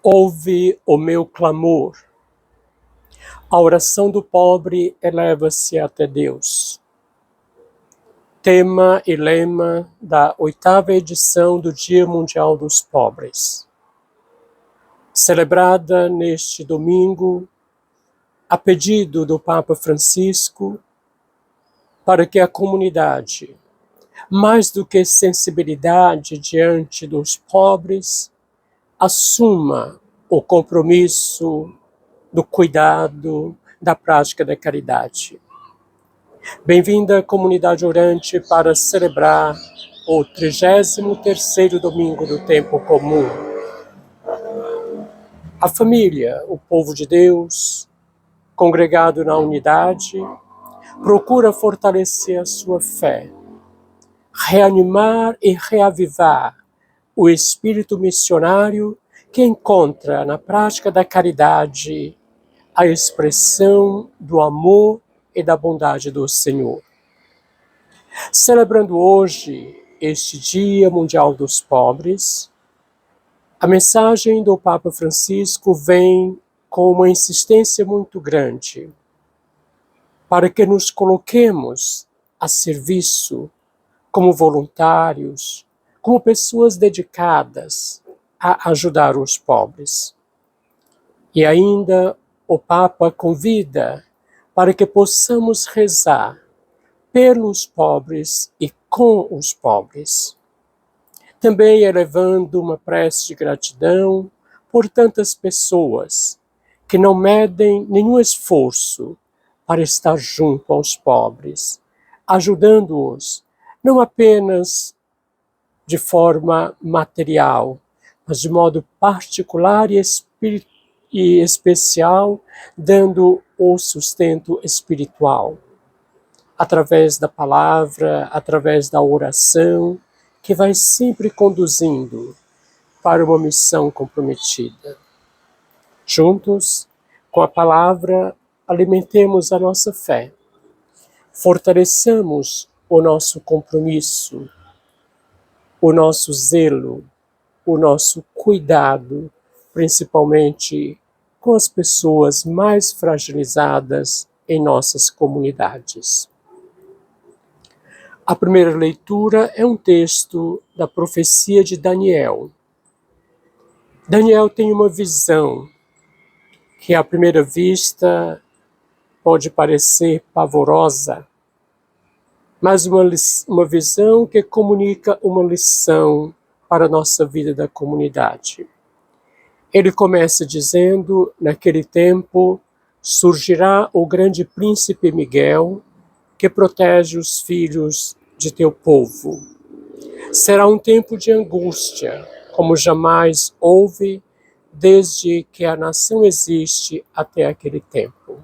Ouve o meu clamor. A oração do pobre eleva-se até Deus. Tema e lema da 8ª edição do Dia Mundial dos Pobres. Celebrada neste domingo, a pedido do Papa Francisco, para que a comunidade, mais do que sensibilidade diante dos pobres, assuma o compromisso do cuidado, da prática da caridade. Bem-vinda, comunidade orante, para celebrar o 33º domingo do tempo comum. A família, o povo de Deus, congregado na unidade, procura fortalecer a sua fé, reanimar e reavivar o espírito missionário que encontra na prática da caridade a expressão do amor e da bondade do Senhor. Celebrando hoje este Dia Mundial dos Pobres, a mensagem do Papa Francisco vem com uma insistência muito grande para que nos coloquemos a serviço como voluntários, como pessoas dedicadas a ajudar os pobres. E ainda o Papa convida para que possamos rezar pelos pobres e com os pobres. Também elevando uma prece de gratidão por tantas pessoas que não medem nenhum esforço para estar junto aos pobres, ajudando-os não apenas de forma material, mas de modo particular e especial, dando o sustento espiritual, através da palavra, através da oração, que vai sempre conduzindo para uma missão comprometida. Juntos, com a palavra, alimentemos a nossa fé, fortaleçamos o nosso compromisso, o nosso zelo, o nosso cuidado, principalmente com as pessoas mais fragilizadas em nossas comunidades. A primeira leitura é um texto da profecia de Daniel. Daniel tem uma visão que à primeira vista pode parecer pavorosa, mas uma visão que comunica uma lição para a nossa vida da comunidade. Ele começa dizendo: naquele tempo surgirá o grande príncipe Miguel, que protege os filhos de teu povo. Será um tempo de angústia, como jamais houve desde que a nação existe até aquele tempo.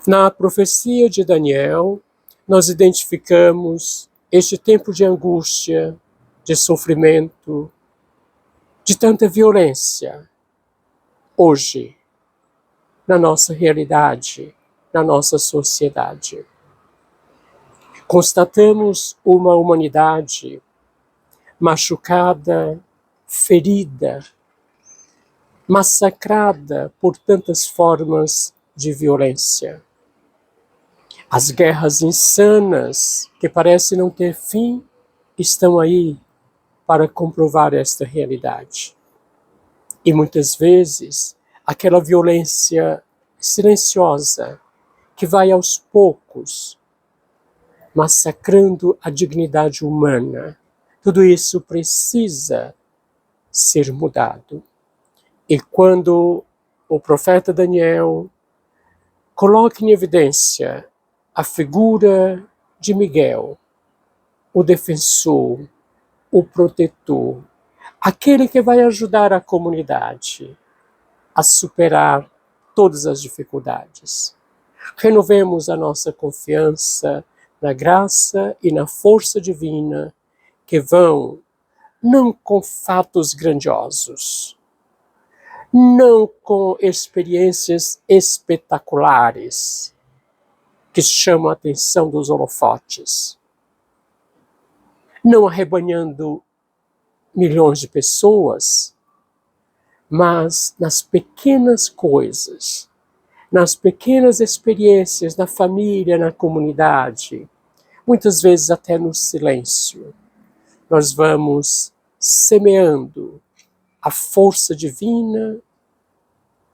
Na profecia de Daniel, nós identificamos este tempo de angústia, de sofrimento, de tanta violência, hoje, na nossa realidade, na nossa sociedade. Constatamos uma humanidade machucada, ferida, massacrada por tantas formas de violência. As guerras insanas, que parecem não ter fim, estão aí para comprovar esta realidade. E muitas vezes, aquela violência silenciosa, que vai aos poucos, massacrando a dignidade humana. Tudo isso precisa ser mudado. E quando o profeta Daniel coloca em evidência a figura de Miguel, o defensor, o protetor, aquele que vai ajudar a comunidade a superar todas as dificuldades. Renovemos a nossa confiança na graça e na força divina, que vão não com fatos grandiosos, não com experiências espetaculares que chamam a atenção dos holofotes, não arrebanhando milhões de pessoas, mas nas pequenas coisas, nas pequenas experiências na família, na comunidade, muitas vezes até no silêncio, nós vamos semeando a força divina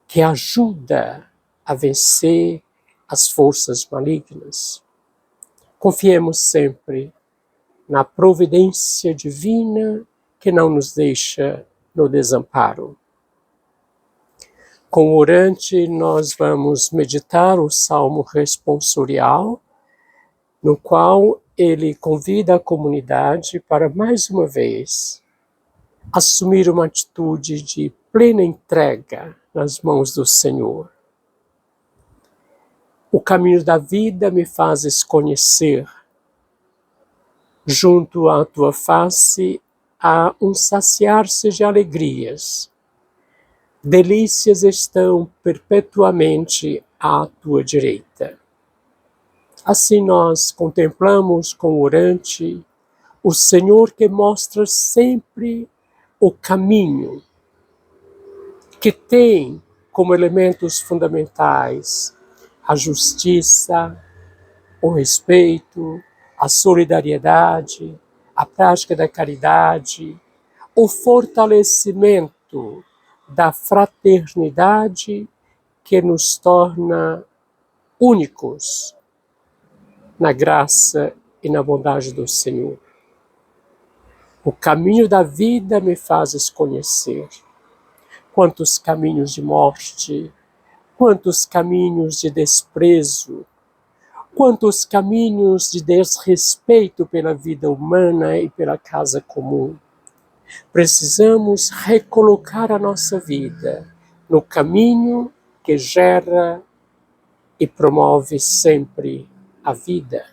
que ajuda a vencer as forças malignas. Confiemos sempre na providência divina que não nos deixa no desamparo. Com o orante, nós vamos meditar o Salmo responsorial, no qual ele convida a comunidade para, mais uma vez, assumir uma atitude de plena entrega nas mãos do Senhor. O caminho da vida me fazes conhecer. Junto à tua face há um saciar-se de alegrias. Delícias estão perpetuamente à tua direita. Assim nós contemplamos com o orante o Senhor que mostra sempre o caminho, que tem como elementos fundamentais a justiça, o respeito, a solidariedade, a prática da caridade, o fortalecimento da fraternidade que nos torna únicos na graça e na bondade do Senhor. O caminho da vida me fazes conhecer. Quantos caminhos de morte, quantos caminhos de desprezo, quantos caminhos de desrespeito pela vida humana e pela casa comum. Precisamos recolocar a nossa vida no caminho que gera e promove sempre a vida.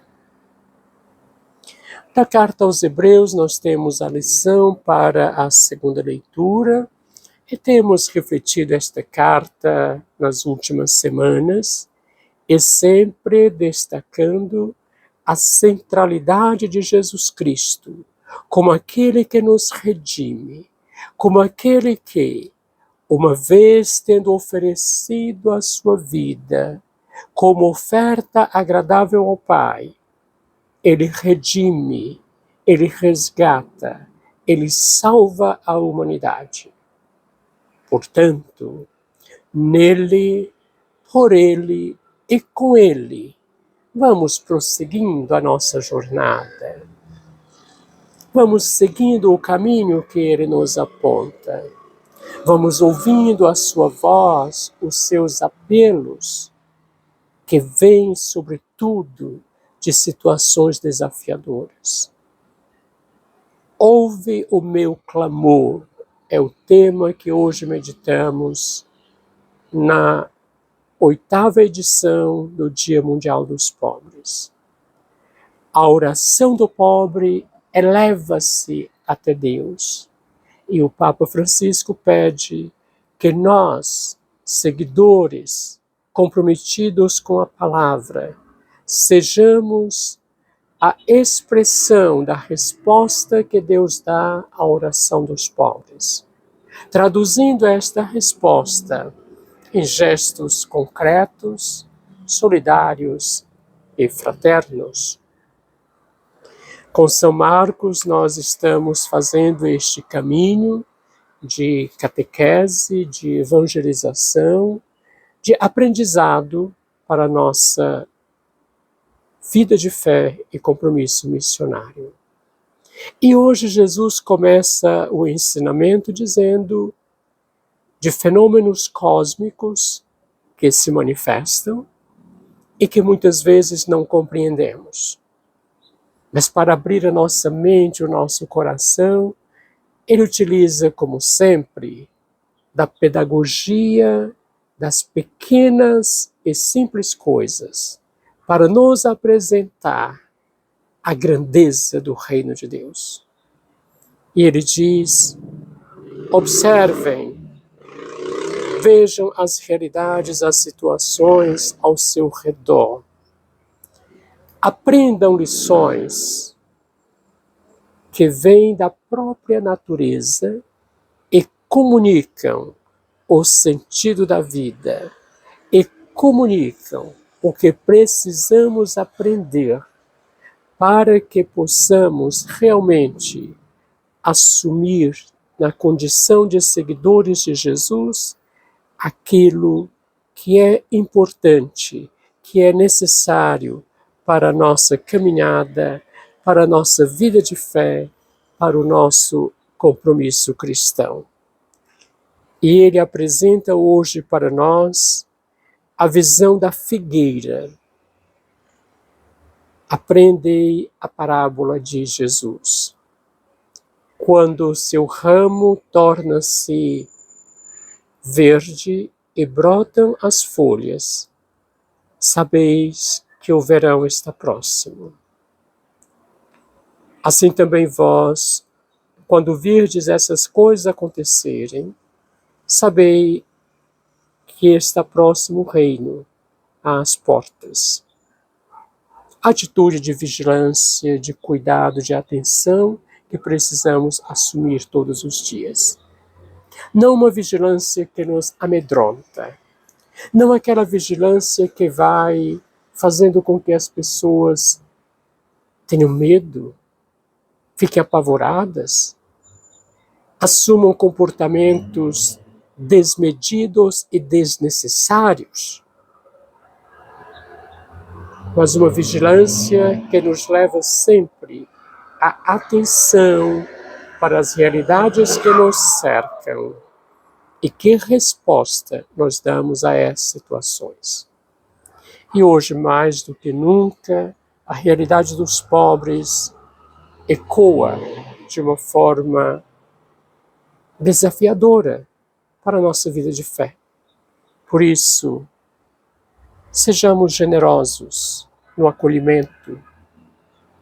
Da carta aos Hebreus, nós temos a lição para a segunda leitura e temos refletido esta carta nas últimas semanas e sempre destacando a centralidade de Jesus Cristo como aquele que nos redime, como aquele que, uma vez tendo oferecido a sua vida como oferta agradável ao Pai, ele redime, ele resgata, ele salva a humanidade. Portanto, nele, por ele e com ele, vamos prosseguindo a nossa jornada. Vamos seguindo o caminho que ele nos aponta. Vamos ouvindo a sua voz, os seus apelos, que vêm, sobretudo, de situações desafiadoras. Ouve o meu clamor, é o tema que hoje meditamos na 8ª edição do Dia Mundial dos Pobres. A oração do pobre eleva-se até Deus. E o Papa Francisco pede que nós, seguidores, comprometidos com a palavra, sejamos a expressão da resposta que Deus dá à oração dos pobres. Traduzindo esta resposta em gestos concretos, solidários e fraternos. Com São Marcos, nós estamos fazendo este caminho de catequese, de evangelização, de aprendizado para a nossa vida de fé e compromisso missionário. E hoje Jesus começa o ensinamento dizendo de fenômenos cósmicos que se manifestam e que muitas vezes não compreendemos. Mas para abrir a nossa mente, o nosso coração, ele utiliza, como sempre, da pedagogia das pequenas e simples coisas para nos apresentar a grandeza do reino de Deus. E ele diz, observem, vejam as realidades, as situações ao seu redor. Aprendam lições que vêm da própria natureza e comunicam o sentido da vida e comunicam o que precisamos aprender para que possamos realmente assumir, na condição de seguidores de Jesus, aquilo que é importante, que é necessário para a nossa caminhada, para a nossa vida de fé, para o nosso compromisso cristão. E ele apresenta hoje para nós a visão da figueira. Aprendei a parábola de Jesus. Quando seu ramo torna-se verde e brotam as folhas, sabeis que o verão está próximo. Assim também vós, quando virdes essas coisas acontecerem, sabei que está próximo o reino às portas. Atitude de vigilância, de cuidado, de atenção que precisamos assumir todos os dias. Não uma vigilância que nos amedronta, não aquela vigilância que vai fazendo com que as pessoas tenham medo, fiquem apavoradas, assumam comportamentos desmedidos e desnecessários, mas uma vigilância que nos leva sempre à atenção para as realidades que nos cercam e que resposta nós damos a essas situações. E hoje, mais do que nunca, a realidade dos pobres ecoa de uma forma desafiadora para a nossa vida de fé. Por isso, sejamos generosos no acolhimento,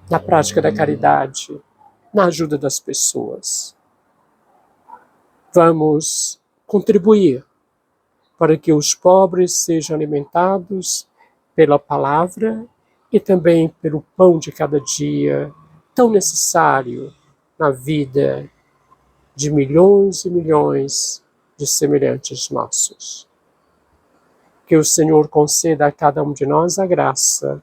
na prática da caridade, na ajuda das pessoas. Vamos contribuir para que os pobres sejam alimentados pela palavra e também pelo pão de cada dia, tão necessário na vida de milhões e milhões de semelhantes nossos. Que o Senhor conceda a cada um de nós a graça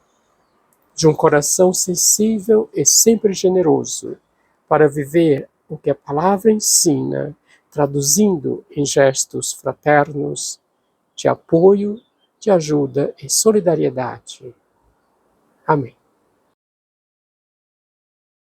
de um coração sensível e sempre generoso para viver o que a palavra ensina, traduzindo em gestos fraternos de apoio, de ajuda e solidariedade. Amém.